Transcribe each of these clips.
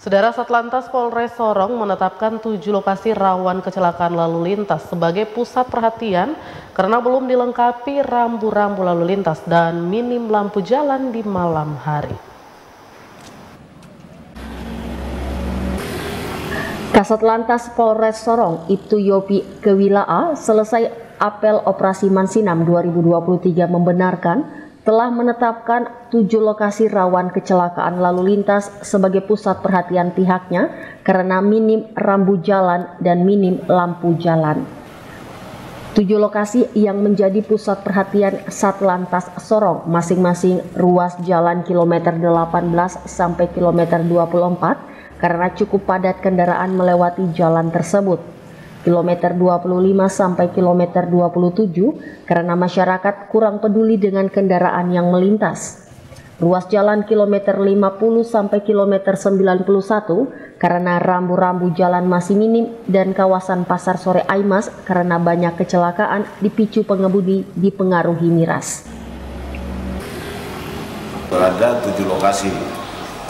Saudara, Satlantas Polres Sorong menetapkan 7 lokasi rawan kecelakaan lalu lintas sebagai pusat perhatian karena belum dilengkapi rambu-rambu lalu lintas dan minim lampu jalan di malam hari. Kasatlantas Polres Sorong, Ibtu Yopi Kewilaa, selesai apel Operasi Mansinam 2023 membenarkan telah menetapkan 7 lokasi rawan kecelakaan lalu lintas sebagai pusat perhatian pihaknya karena minim rambu jalan dan minim lampu jalan. 7 lokasi yang menjadi pusat perhatian Satlantas Sorong masing-masing ruas jalan kilometer 18 sampai kilometer 24 karena cukup padat kendaraan melewati jalan tersebut. Kilometer 25 sampai kilometer 27 karena masyarakat kurang peduli dengan kendaraan yang melintas. Ruas jalan kilometer 50 sampai kilometer 91 karena rambu-rambu jalan masih minim dan kawasan Pasar Sore Aimas karena banyak kecelakaan dipicu pengemudi dipengaruhi miras. Ada 7 lokasi.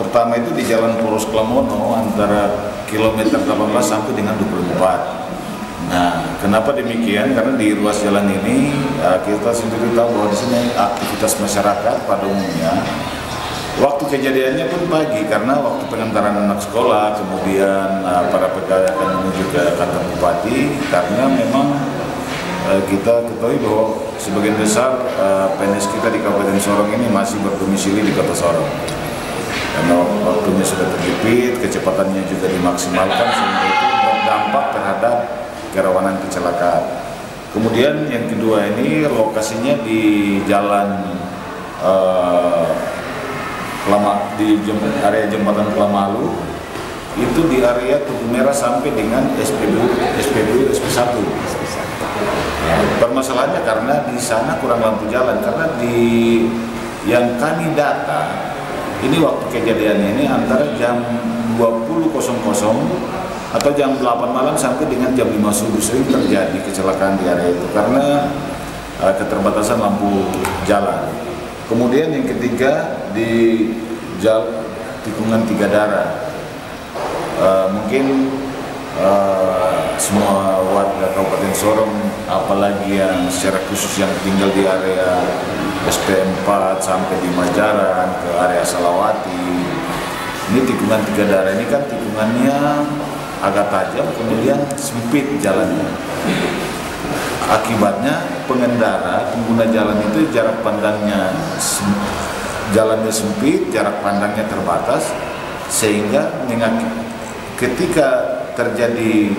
Pertama itu di Jalan Poros Klamono antara kilometer 18 sampai dengan 24. Nah, kenapa demikian? Karena di ruas jalan ini kita sendiri tahu bahwa di sini aktivitas masyarakat pada umumnya. Waktu kejadiannya pun pagi karena waktu pengantaran anak sekolah, kemudian para pegawai akan menuju ke kantor bupati. Karena memang kita ketahui bahwa sebagian besar PNS kita di Kabupaten Sorong ini masih berdomisili di Kota Sorong. Karena waktunya sudah terjepit, kecepatannya juga dimaksimalkan sehingga itu berdampak terhadap kerawanan kecelakaan. Kemudian yang kedua ini lokasinya di jalan di area jembatan Kelamalu, itu di area Tugu Merah sampai dengan SPBU SP1. Permasalahannya karena di sana kurang lampu jalan, karena di yang kami data ini waktu kejadiannya ini antara jam 20.00 atau jam 8 malam sampai dengan jam 5 subuh sering terjadi kecelakaan di area itu karena keterbatasan lampu jalan. Kemudian yang ketiga di tikungan Tiga Darah, mungkin semua warga Kabupaten Sorong, apalagi yang secara khusus yang tinggal di area SP4 sampai di Majaran ke area Salawati, ini tikungan Tiga Darah ini kan tikungannya agak tajam, kemudian sempit jalannya. Akibatnya pengguna jalan itu jarak pandangnya jalannya sempit, jarak pandangnya terbatas, sehingga ketika terjadi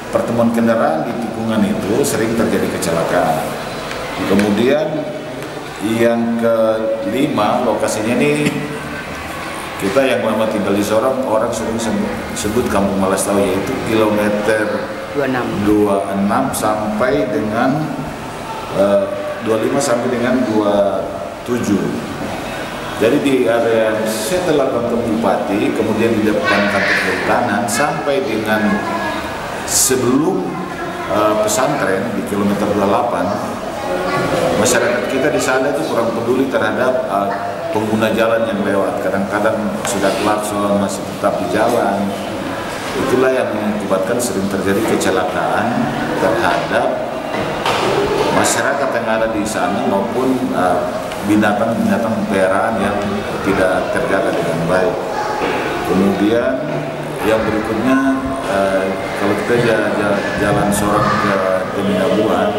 pertemuan kendaraan di tikungan itu sering terjadi kecelakaan. Kemudian yang kelima lokasinya ini kita yang lama tinggal di Sorong, orang sering sebut Kampung Malas Tahu, yaitu kilometer 26 sampai dengan 25 sampai dengan 27. Jadi di area setelah kantor bupati, kemudian di depan kantor kehutanan sampai dengan sebelum pesantren di kilometer 28, masyarakat kita di sana itu kurang peduli terhadap pengguna jalan yang lewat. Kadang-kadang sudah klakson masih tetap di jalan. Itulah yang mengakibatkan sering terjadi kecelakaan terhadap masyarakat yang ada di sana maupun binatang-binatang peliharaan yang tidak terjaga dengan baik. Kemudian yang berikutnya kalau kita jalan Sorong ke Teminabuan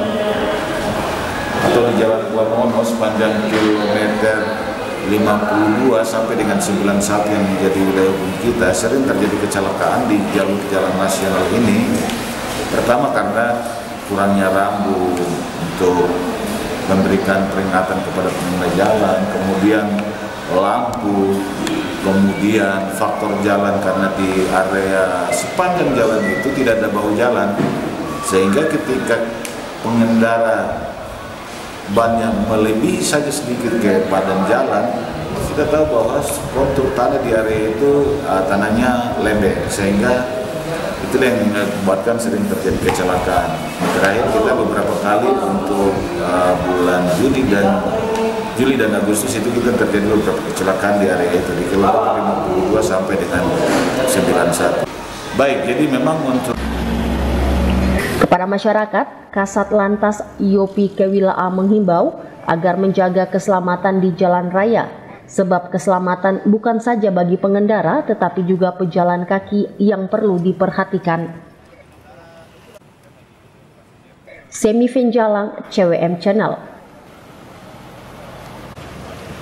atau di Jalan Klamono sepanjang kilometer 52 sampai dengan 91 yang menjadi wilayah hukum kita, sering terjadi kecelakaan di jalur jalan nasional ini. Pertama karena kurangnya rambu untuk memberikan peringatan kepada pengguna jalan, kemudian lampu, kemudian faktor jalan karena di area sepanjang jalan itu tidak ada bahu jalan, sehingga ketika pengendara bannya melebihi saja sedikit ke badan jalan, kita tahu bahwa kontur tanah di area itu tanahnya lembek, sehingga itulah yang membuatkan sering terjadi kecelakaan. Terakhir kita beberapa kali untuk bulan Juli dan Agustus itu kita terjadi beberapa kecelakaan di area itu di kilometer 52 sampai dengan 91. dan satu. Baik, jadi memang untuk Kepada masyarakat, Kasat Lantas Yopi Kewila A menghimbau agar menjaga keselamatan di jalan raya, sebab keselamatan bukan saja bagi pengendara tetapi juga pejalan kaki yang perlu diperhatikan. Semi Finjalang, CWM Channel.